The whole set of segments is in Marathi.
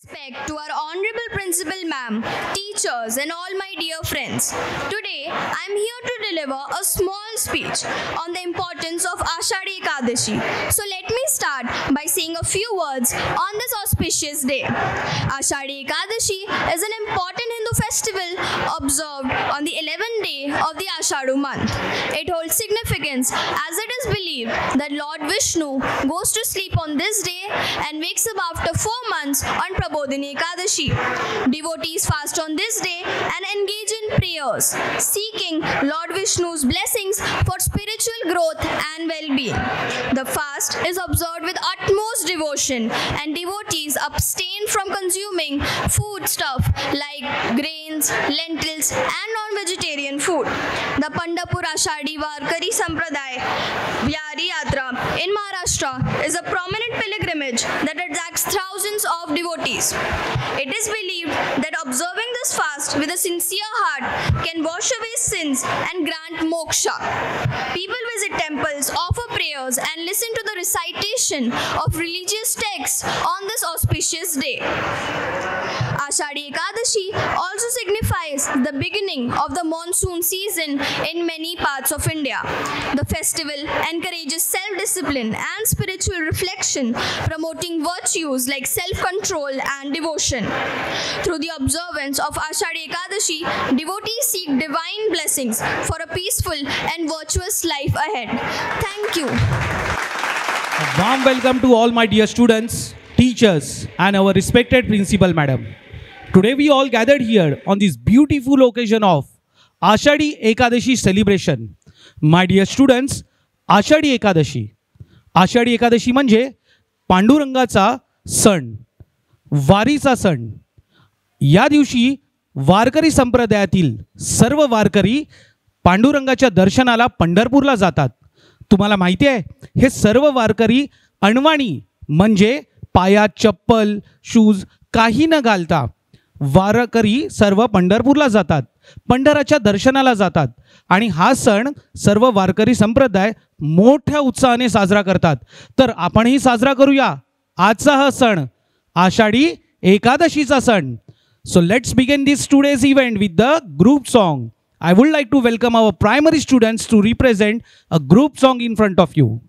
Respect to our honorable principal ma'am, teachers and all my dear friends. Today I am here to deliver a small speech on the importance of Ashadi Ekadashi. So let me start by saying a few words on this auspicious day. Ashadi Ekadashi is an important Hindu festival observed on the 11th day of the Ashadu month. It holds significance as it is believed that Lord Vishnu goes to sleep on this day and wakes up after 4 months on Prabodhini Ekadashi. Devotees fast on this day and engage in prayers, seeking Lord Vishnu's blessings for spiritual growth and well-being. The fast is observed with utmost devotion and devotees abstain from consuming food stuff like grains, lentils and non-vegetarian food. The Pandharpur Ashadi Varkari Sampradaya Vyari Yatra in Maharashtra is a prominent pilgrimage that attracts thousands of devotees. It is believed that observing this fast with a sincere heart can wash away sins and grant moksha. People visit temples, offer prayers and listen to the recitation of religious texts on this auspicious day. Ashadi Ekadashi also signifies the beginning of the monsoon season in many parts of India. The festival encourages self-discipline and spiritual reflection, promoting virtues like self-control and devotion. Through the observance of Ashadi Ekadashi, devotees seek divine blessings for a peaceful and virtuous life ahead. Thank you. A warm welcome to all my dear students, teachers and our respected principal madam. Today we all gathered here on this beautiful occasion of Ashadi Ekadashi celebration. My dear students, Ashadi Ekadashi म्हणजे पांडुरंगाचा सण, वारीचा सण. या दिवशी वारकरी संप्रदायातील सर्व वारकरी पांडुरंगाच्या दर्शनाला पंढरपूरला जातात. तुम्हाला माहिती आहे, हे सर्व वारकरी अणवाणी म्हणजे पायात चप्पल, शूज काही न घालता वारकरी सर्व पंढरपूरला जातात, पंढराच्या दर्शनाला जातात आणि हा सण सर्व वारकरी संप्रदाय मोठ्या उत्साहाने साजरा करतात. तर आपणही साजरा करूया आजचा हा सण, आषाढी एकादशीचा सण. So let's begin this today's event with the group song. I would like to welcome our primary students to represent a group song in front of you.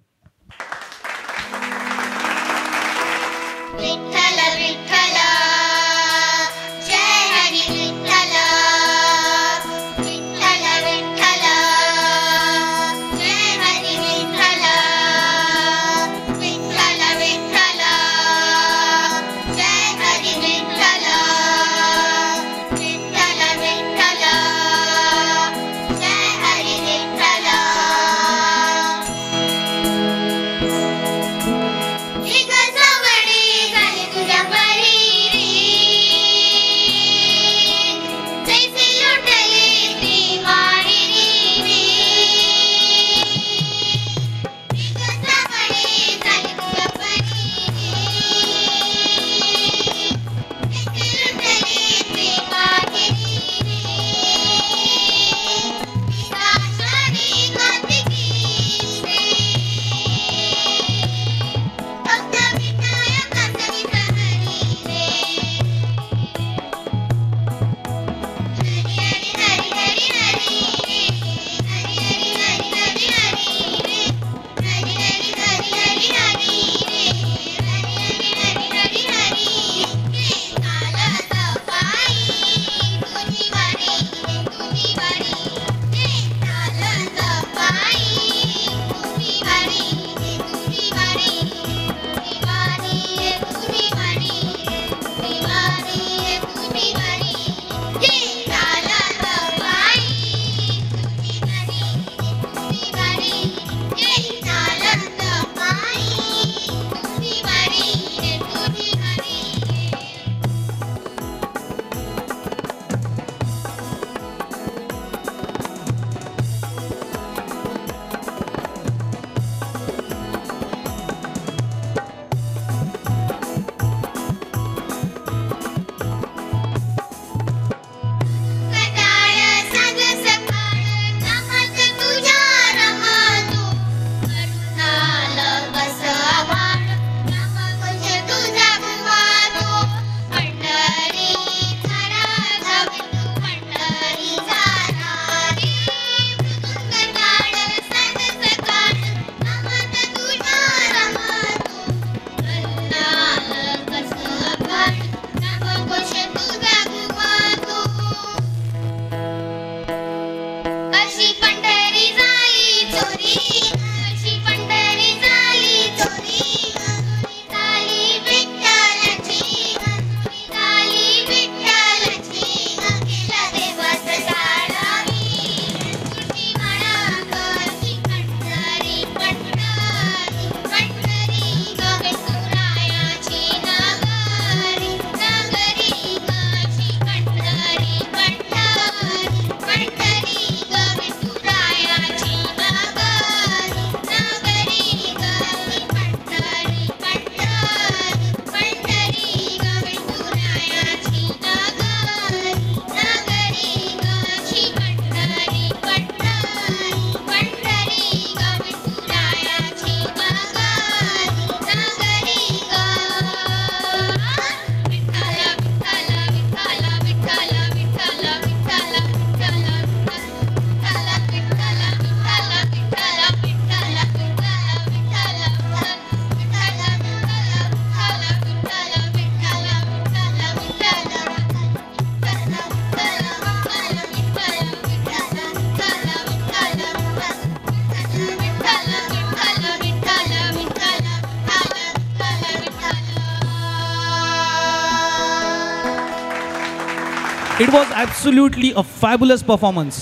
It was absolutely a fabulous performance.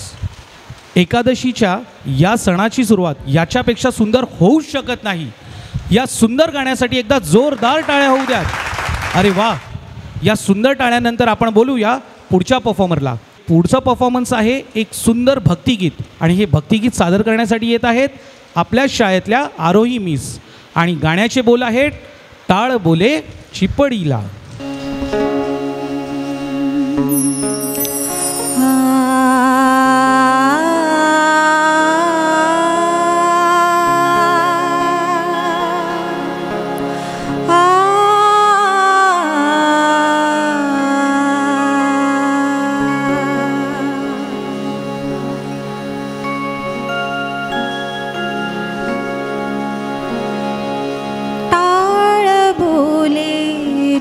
एकादशीच्या या सणाची सुरुवात याच्यापेक्षा सुंदर होऊच शकत नाही. या सुंदर गाण्यासाठी एकदा जोरदार टाळ्या होऊ द्यात. अरे वा, या सुंदर टाळ्यानंतर आपण बोलूया पुढच्या परफॉर्मरला. पुढचा परफॉर्मन्स आहे एक सुंदर भक्तिगीत आणि हे भक्तिगीत सादर करण्यासाठी येत आहेत आपल्या शाळेतल्या आरोही मिस आणि गाण्याचे बोल आहेत टाळ बोले चिपळीला.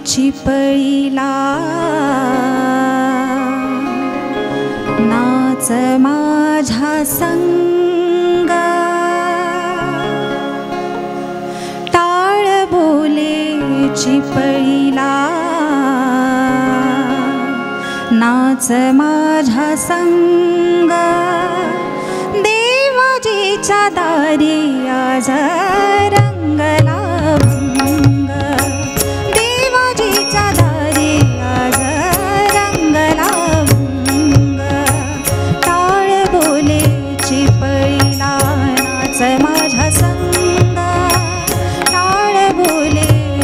चिपळीला नाच माझ्या संग, टाळ बोले चिपळीला नाच माझ्या संग, देवाजीच्या दारी आज रंगला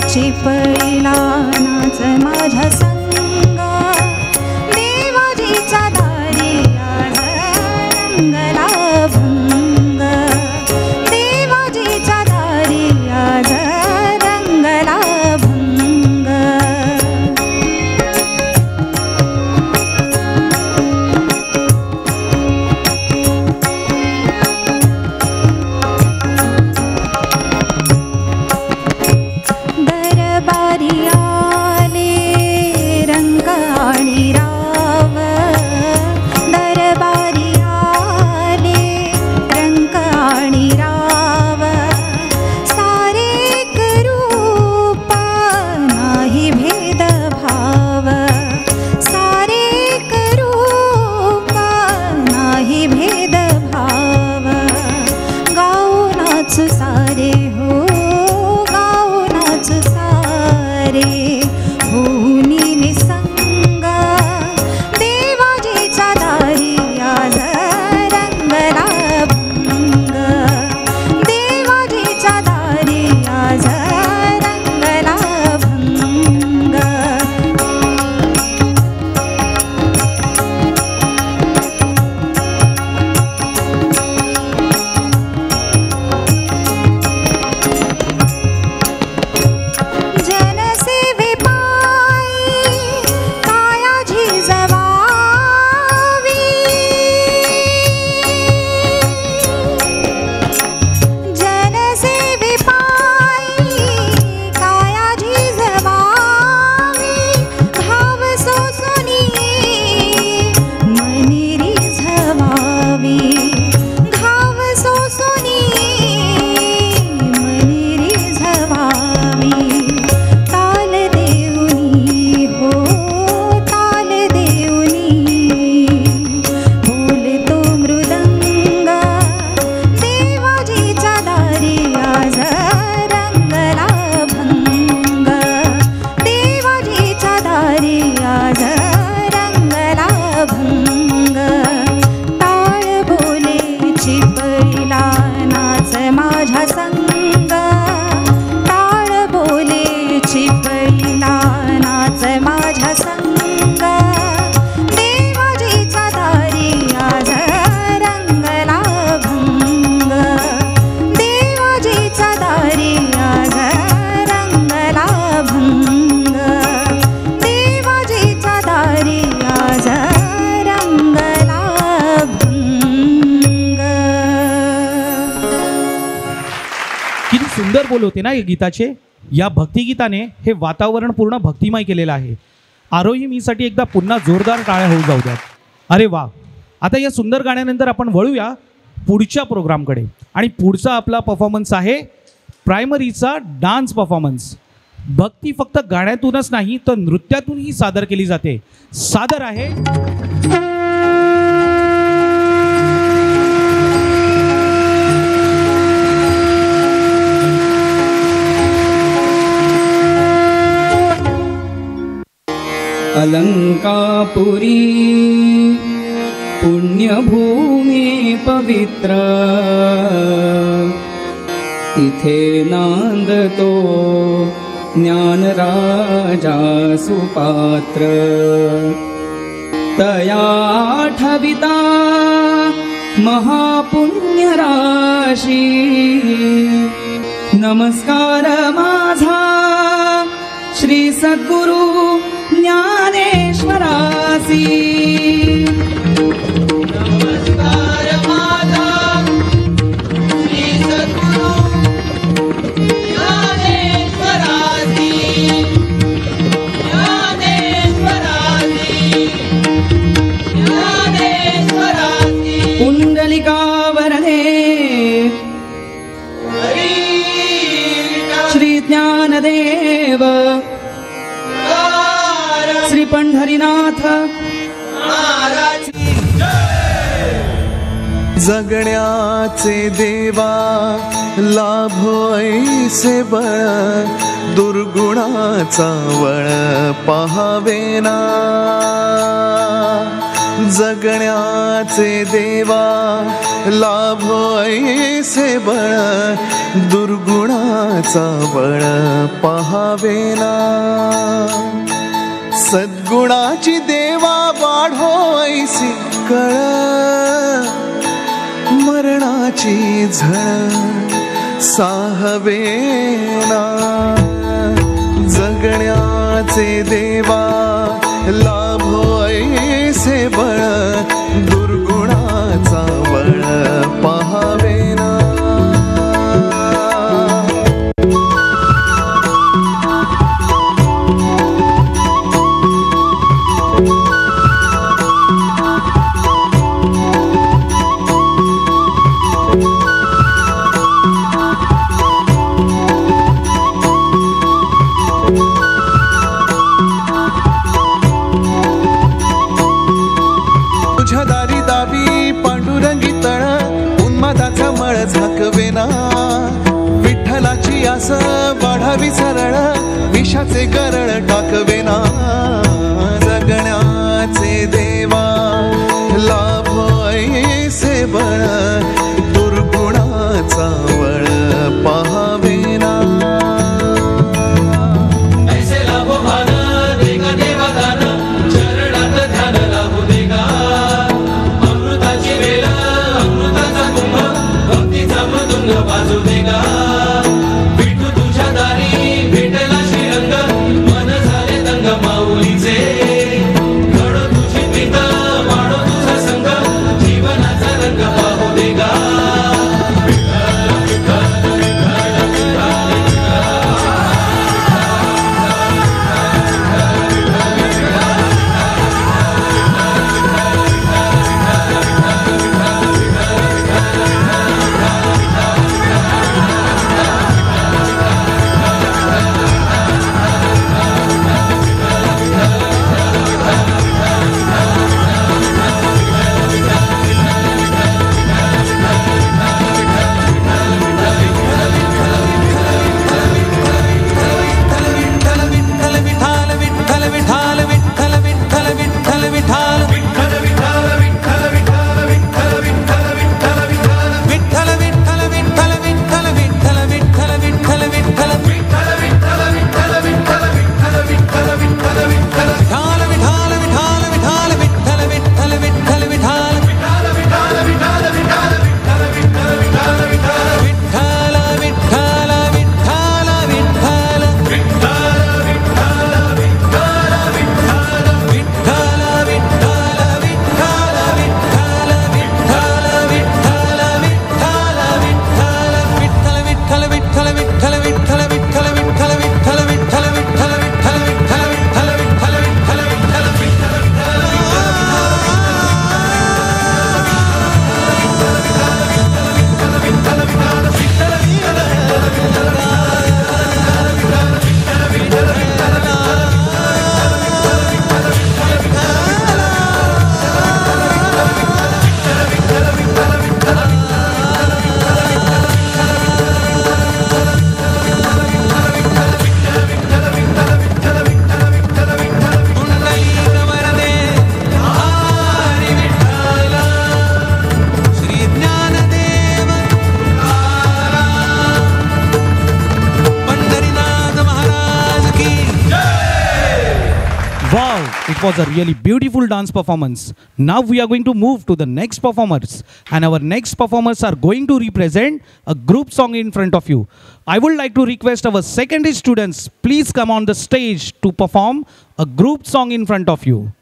चिपळीला नाच माझ्या संग, देवाजीचा दारी आज रंगला भंग, देवाजीचा दारी आज रंगला भंग. सारे हो गाऊनाच सारे होनी निसंग, देवाजीचा दारी आज रंगला भंग, देवाजीचा दारी आज रंगला भंग. सुंदर बोल होते ना या गीताचे. या भक्तिगीताने हे वातावरण पूर्ण भक्तिमय केलेलं आहे. आरोही मीसाठी एकदा पुन्हा जोरदार टाळ्या होऊ जाऊ द्यात. अरे वा, आता या सुंदर गाण्यानंतर आपण वळूया पुढच्या प्रोग्रामकडे आणि पुढचा आपला परफॉर्मन्स आहे प्रायमरीचा डान्स परफॉर्मन्स. भक्ती फक्त गाण्यातूनच नाही तर नृत्यातूनही सादर केली जाते. सादर आहे अलंकापुरी पुण्यभूमी पवित्र, तिथे नांदतो ज्ञानराजा सुपात्र. तया आठविता महापुण्य राशी, नमस्कार माझा श्री सद्गुरु ज्ञानेश्वरासी. नमस्कार माझा श्री सद्गुरु ज्ञानेश्वरासी. ज्ञानेश्वरासी पुंडलिकावरणे श्री ज्ञानदेव श्री पंढरीनाथ महाराज. जगण्याचे देवा लाभो ऐसे बळ, दुर्गुणाचा वळ पहावेना. जगण्याचे देवा लाभो ऐसे बळ, दुर्गुणाचा वळ पहावेना. सद्गुणाची देवा वाढो ऐसी कळ, मरणाची झळ साहवेना. जगण्याचे देवा लाभो ऐसे बळ, दुर्गुणाचा बळ पहावेना. तुझ्या दारी दावी पांडुरंगी तळ, उन्मादाचा मळ झाकवेना. विठ्ठलाची आस वाढावी सरळ, विषाचे गरळ टाकवेना. जगण्याचे देवा लाभो ऐसे बळ, दुर्गुणाचा वळ पहावेना. ऐसे लाभो भान देगा देवा दान, चरणात ध्यान लाभो देगा. अमृताची वेल अमृताचा कुंभ, भक्तीचा मृदुंग वाजू देगा. विठू तुझ्या दारी भेटला श्रीरंग, मन झाले दंग माऊलीचे. घडो तुझी प्रीत वाढो तुझा संग, जीवनाचा रंग पाहू देगा. was a really beautiful dance performance. Now we are going to move to the next performers, and our next performers are going to represent a group song in front of you. I would like to request our secondary students, please come on the stage to perform a group song in front of you.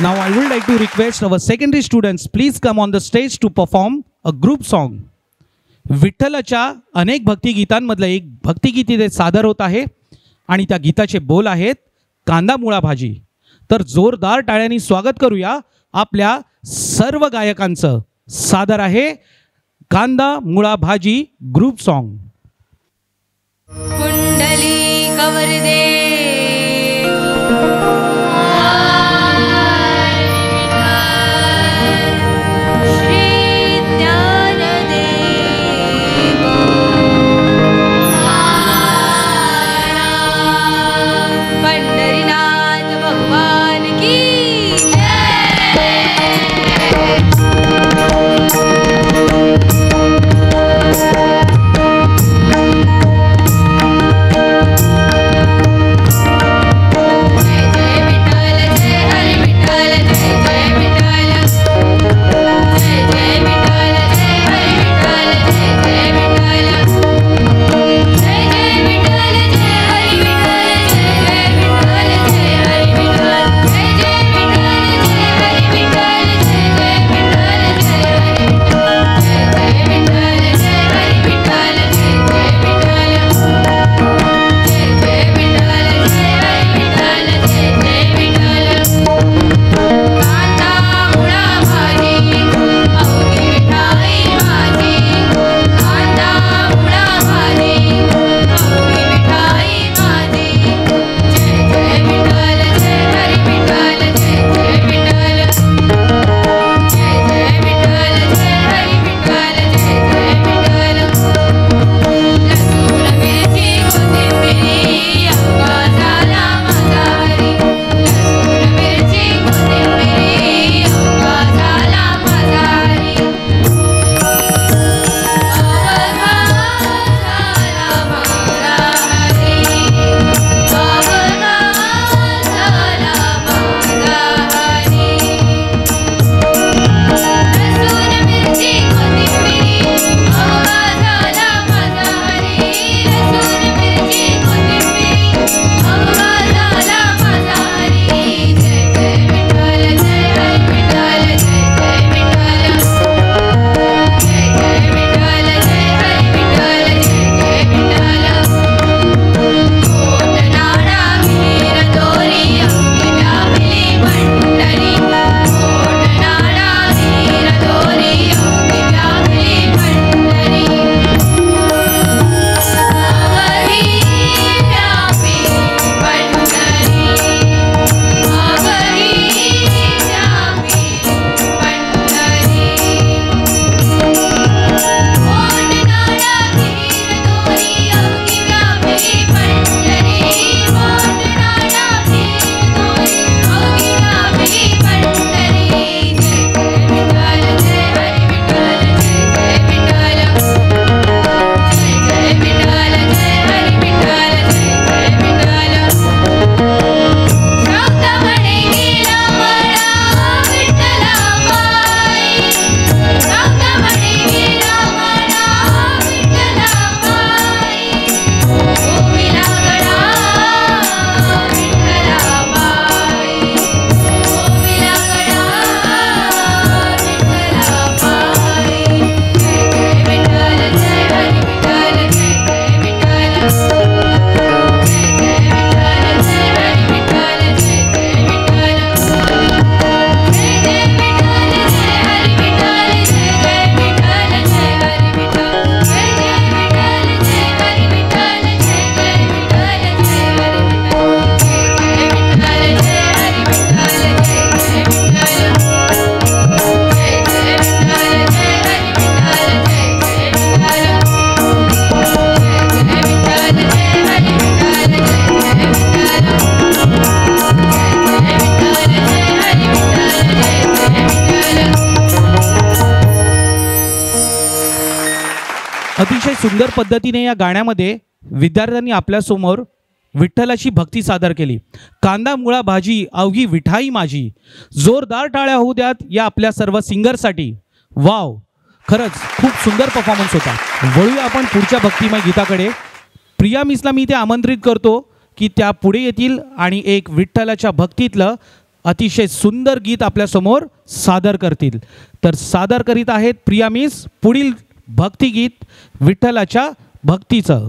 Now I would like to request our secondary students, please come on the stage to perform a group song. विठ्ठलाच्या अनेक भक्तिगीतांमधलं एक भक्तिगीत इथे सादर होत आहे आणि त्या गीताचे बोल आहेत कांदा मुळा भाजी. तर जोरदार टाळ्यांनी स्वागत करूया आपल्या सर्व गायकांचं. सादर आहे कांदा मुळा भाजी ग्रुप सॉन्ग. कुंडली कवरदे श्री ज्ञान सुंदर पद्धतीने या गाण्यामध्ये विद्यार्थ्यांनी आपल्यासमोर विठ्ठलाची भक्ती सादर केली. कांदा मुळा भाजी अवघी विठाई माझी. जोरदार टाळ्या होऊ द्यात या आपल्या सर्व सिंगरसाठी. वाव, खरंच खूप सुंदर परफॉर्मन्स होता. वळूया आपण पुढच्या भक्तिमय गीताकडे. प्रिया मिसला मी इथे आमंत्रित करतो की त्या पुढे येतील आणि एक विठ्ठलाच्या भक्तीतलं अतिशय सुंदर गीत आपल्यासमोर सादर करतील. तर सादर करीत आहेत प्रिया मिस पुढील भक्तिगीत विठ्ठलाच्या भक्तीचं.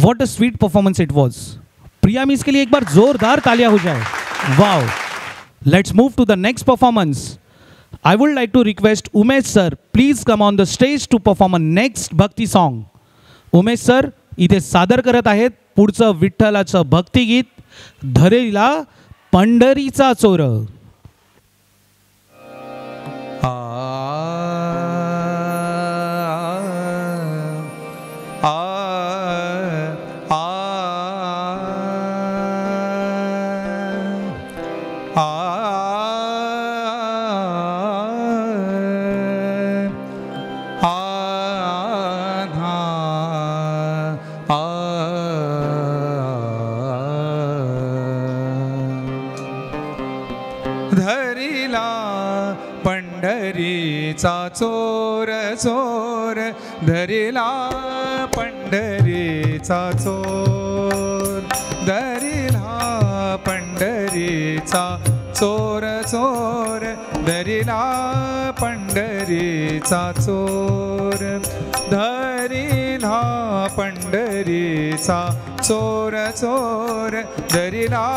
What a sweet performance it was. Priya miss के लिए एक बार जोरदार तालियां हो जाए. Wow. Let's move to the next performance. I would like to request Umesh sir, please come on the stage to perform a next bhakti song. Umesh sir इथे सादर करत आहेत पुढचं विठ्ठलाचं भक्तिगीत धरेला पंढरीचा चोर. धरिला पंढरीचा चोर चोर, धरिला पंढरीचा चोर, धरिला पंढरीचा चोर चोर, धरिला पंढरीचा चोर, धरिला पंढरीचा चोर चोर, धरिला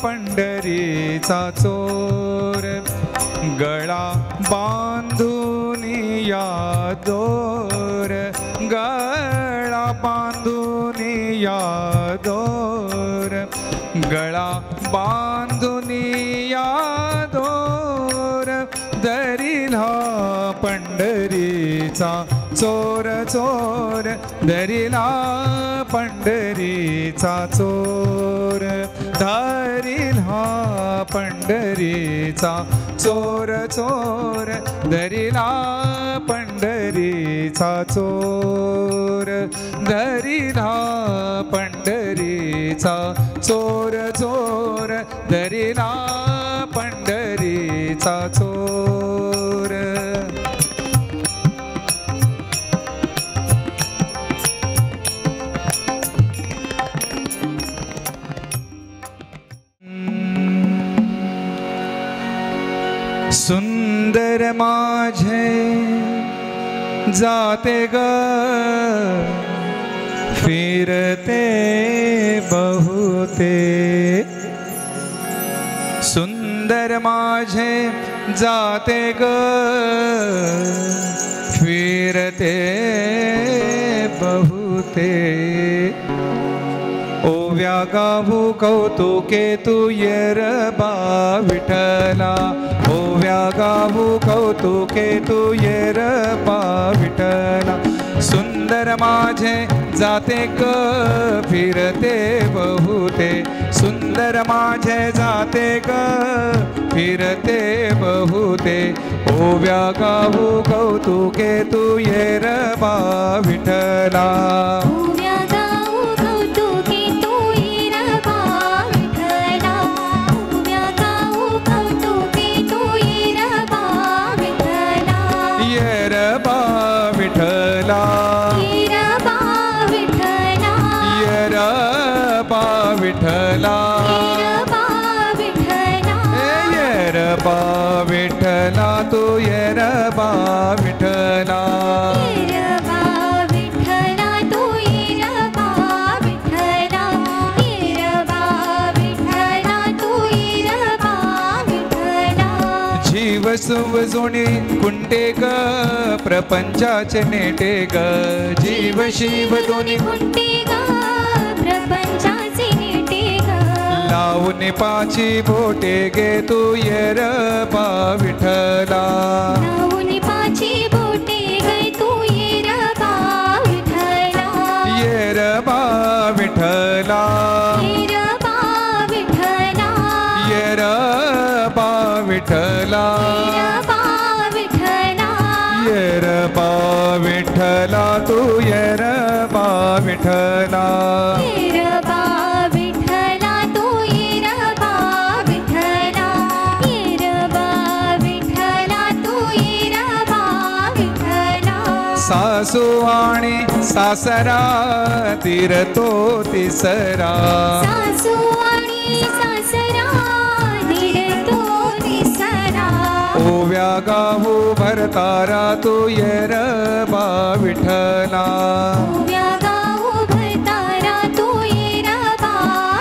पंढरीचा चोर, गळा बांधून या दोर, गळा बांधून या दोर, गळा बांधून या दोर, धरिला पंढरीचा चोर चोर, धरिला पंढरीचा चोर, धरिला पंढरीचा चोर चोर, धरिला पंढरीचा चोर, धरिला पंढरीचा चोर चोर, धरिला पंढरीचा चोर. सुंदर माझे जाते ग फिरते बहुते, सुंदर माझे जाते ग फिरते बहुते, ओव्या गाऊ कौतुके तू येरबा विठ्ठला, ओव्या गाऊ कौतुके तू येरबा विठ्ठला. सुंदर माझे जाते ग फिरते बहुते, सुंदर माझे जाते ग फिरते बहुते, ओव्या गाऊ कौतुके तू येरबा विठ्ठला. विठ्ठला तू येरबा विठ्ठला, येरबा विठ्ठला तू येरबा विठ्ठला, येरबा विठ्ठला तू येरबा विठ्ठला. जीव सुवजुणी कुंटे ग प्रपंचाचे नेटे ग, जीव शिव दोन्ही कुंटे ग प्रपंचाचे नेटे ग, लावून पाची बोटे गे तू येरबा विठ्ठला, लावून पाची बोटे गे तू येरबा विठ्ठला, येरबा विठ्ठला, येरबा विठ्ठला, येरबा विठ्ठला, येरबा विठ्ठला, येरबा विठ्ठला तू येरबा विठ्ठला. येरबा विठ्ठला तू येरबा विठ्ठला, येरबा विठ्ठला तू येरबा विठ्ठला. सासू आणि सासरा तीरतो तिसरा, सासू आणि सासरा धीरतो तिसरा, ओव्या गाऊ भरतारा तू येरबा विठ्ठला, ओव्या गाऊ भरतारा तू येरबा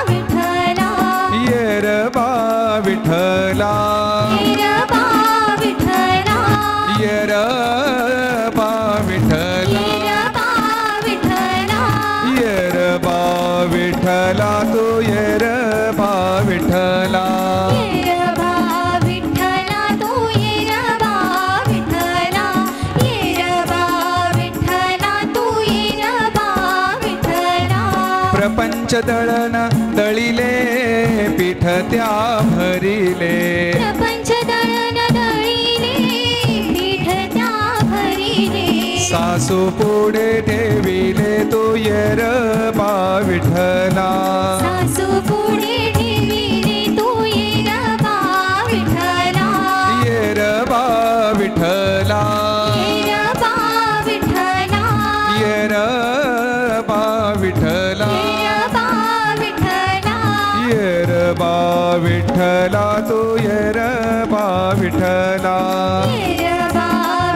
विठ्ठला, येरबा विठ्ठला, येरबा विठ्ठला, येरबा विठ्ठला, येरबा विठ्ठला, येरबा विठ्ठला तू येरबा विठ्ठला, येरबा विठ्ठला तू येरबा विठ्ठला, येरबा विठ्ठला तू येरबा विठ्ठला. प्रपंच दळण दळिले पीठ त्या भरिले, प्रपंच दळण दळिले पीठ त्या भरिले, सासू पुढे ठेविले तू येरबा विठ्ठला, सासू पुढे ठेविले तू येरबा विठ्ठला, येरबा विठ्ठला, येरबा विठ्ठला, येरबा विठ्ठला, येरबा विठ्ठला, येरबा विठ्ठला तू येरबा विठ्ठला, येरबा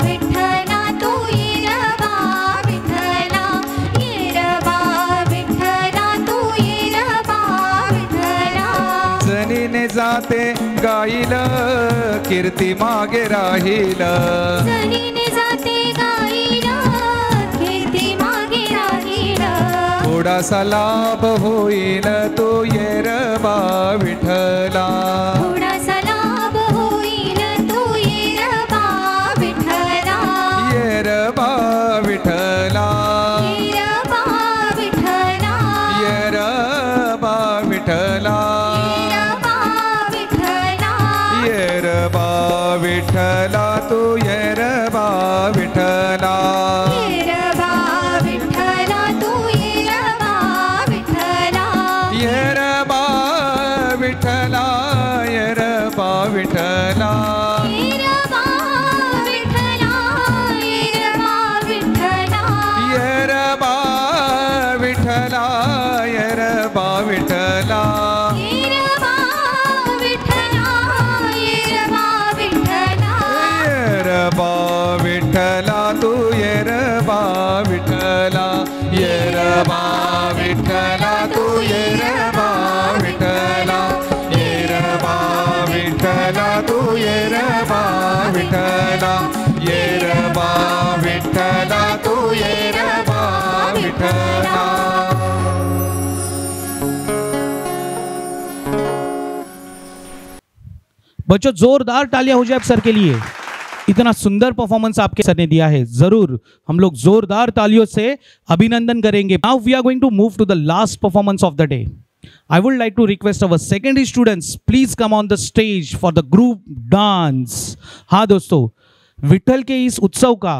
विठ्ठला तू येरबा विठ्ठला, जाते गाईल कीर्ती मागे राहील जनीने जाते गाईला कीर्ती मागे राहील थोडासा लाभ होईल तो येरबा विठ्ठला थोडासा लाभ होईल तो येरबा विठ्ठला येरबा विठ्ठला येरबा विठ्ठला येरबा विठ्ठला येरबा विठ्ठला येरबा विठ्ठला तू येरबा विठ्ठला येरबा विठ्ठला तू येरबा विठ्ठला येरबा विठ्ठला येरबा विठ्ठला येरबा विठ्ठला येरबा विठ्ठला येरबा विठ्ठला येरबा विठ्ठला येरबा विठ्ठला येरबा विठ्ठला येरबा विठ्ठला तू येरबा विठ्ठला येरबा विठ्ठला तू येरबा विठ्ठला येरबा विठ्ठला तू येरबा विठ्ठला येरबा विठ्ठला तू येरबा विठ्ठला बच्चों जोरदार तालियां हो जाए आप सर के लिए। इतना सुंदर परफॉर्मेंस आपके सर ने दिया है, जरूर हम लोग जोरदार तालियों से अभिनंदन करेंगे। Now we are going to move to the last performance of the day. I would like to request our secondary students please come on the stage for the group dance. हाँ दोस्तों, विठल के इस उत्सव का,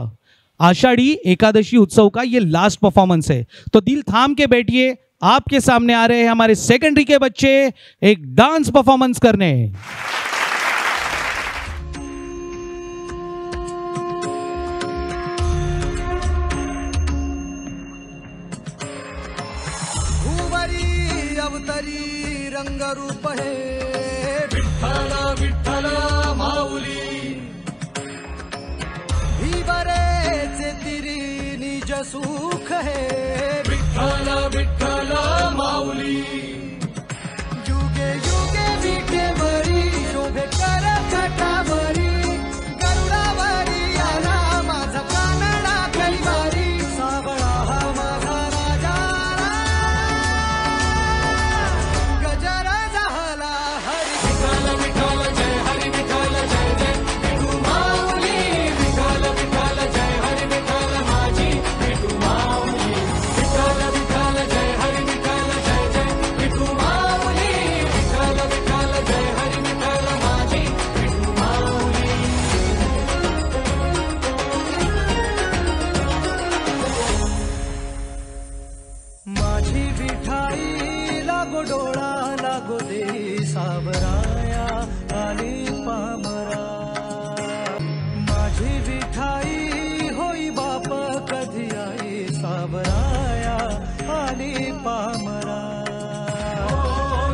आषाढ़ी एकादशी उत्सव का ये लास्ट परफॉर्मेंस है, तो दिल थाम के बैठिए। आपके सामने आ रहे हैं हमारे सेकेंडरी के बच्चे एक डांस परफॉर्मेंस करने। अवतरी रंगरूप हे विठ्ठला विठ्ठला माऊली ही बरेचे तिरी निज सुख हे विठ्ठला विठ्ठला माऊली युगे युगे विखे बरी शोभे कर छटावरी गरुडावरी आला माझा कानडा कैवारी सावळा हा माझा राजा गजरा झाला हरी विठ्ठल विठ्ठल जय हरी विठ्ठल जय जय विठू माऊली विठ्ठल विठ्ठल जय हरी विठ्ठल माझी विठू माऊली विठ्ठल विठ्ठल जय हरी विठ्ठल जय जय विठू माऊली विठ्ठल विठ्ठल जय हरी विठ्ठल माझी विठू माऊली माझी विठाई लागो डोळा लागो दे सावराया आली पामरा माझी विठाई होई बाप कधी आई सावराया आली पामरा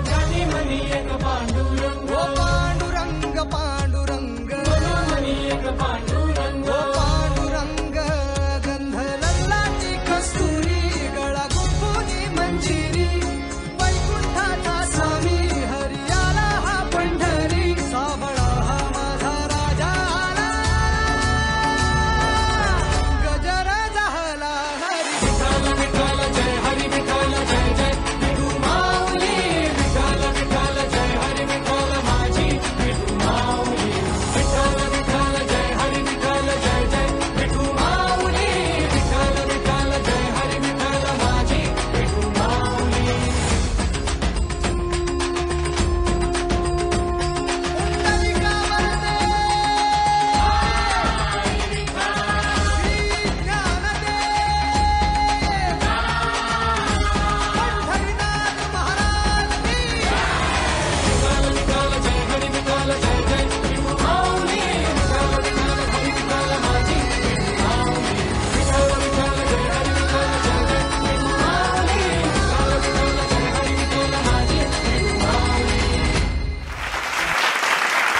जानी मनी एक पांडुरंग ओ पांडुरंग पांडुरंग मनी एक पांडुरंग ओ पांडुरंग गंध लल्लाची कस्तुरी गळा गुंफुनी मंजिरी वैकुंठाचा स्वामी हरियाला हा पंढरी सावळा हा माझा राजा आला गजरा झाला हरी विठ्ठल विठ्ठल जय हरी विठ्ठल जय जय विठू माऊली विठ्ठल विठ्ठल जय हरी विठ्ठल माझी विठू माऊली विठ्ठल विठ्ठल जय हरी विठ्ठल जय जय विठू माऊली विठ्ठल विठ्ठल जय हरी विठ्ठल माझी विठू माऊली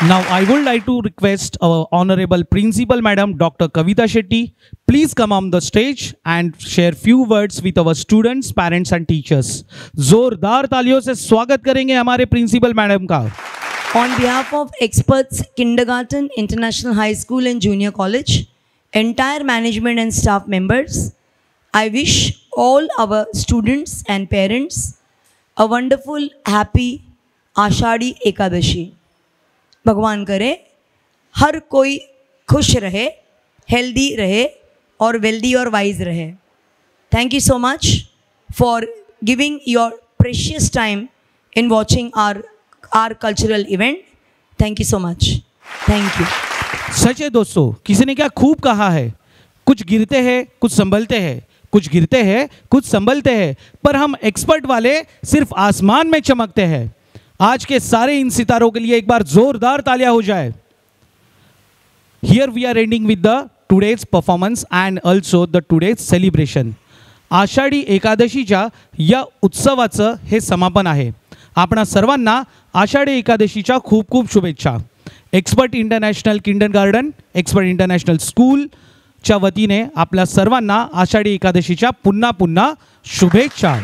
Now I would like to request our Honorable Principal Madam Dr. Kavita Shetty, please come on the stage and share few words with our students, parents and teachers. जोरदार तालियों से स्वागत करेंगे हमारे प्रिंसिपल मैडम का। On behalf of Experts Kindergarten, International High School and Junior College, entire management and staff members, I wish all our students and parents a wonderful, happy Ashadhi Ekadashi. भगवान करे हर कोई खुश रहे, हेल्दी रहे और वेल्दी और वाइज रहे. Thank you so much for giving your precious time in watching our cultural event. Thank you so much. Thank you. सच है दोस्तों, किसी ने क्या खूब कहा है, कुछ गिरते हैं कुछ संभलते हैं, कुछ गिरते हैं कुछ संभलते हैं, पर हम एक्सपर्ट वाले सिर्फ आसमान में चमकते हैं. आज के सारे इन सितारों के लिए एक बार जोरदार तालियां हो जाए. Here we are ending with the today's performance and also the today's celebration. Ashadhi एकादशीच्या या उत्सवाचं हे समापन आहे. आपणा सर्वांना आषाढी एकादशीच्या खूप खूप शुभेच्छा. Expert international kindergarten, expert international स्कूलच्या वतीने आपल्या सर्वांना आषाढी एकादशीच्या पुन्हा पुन्हा शुभेच्छा.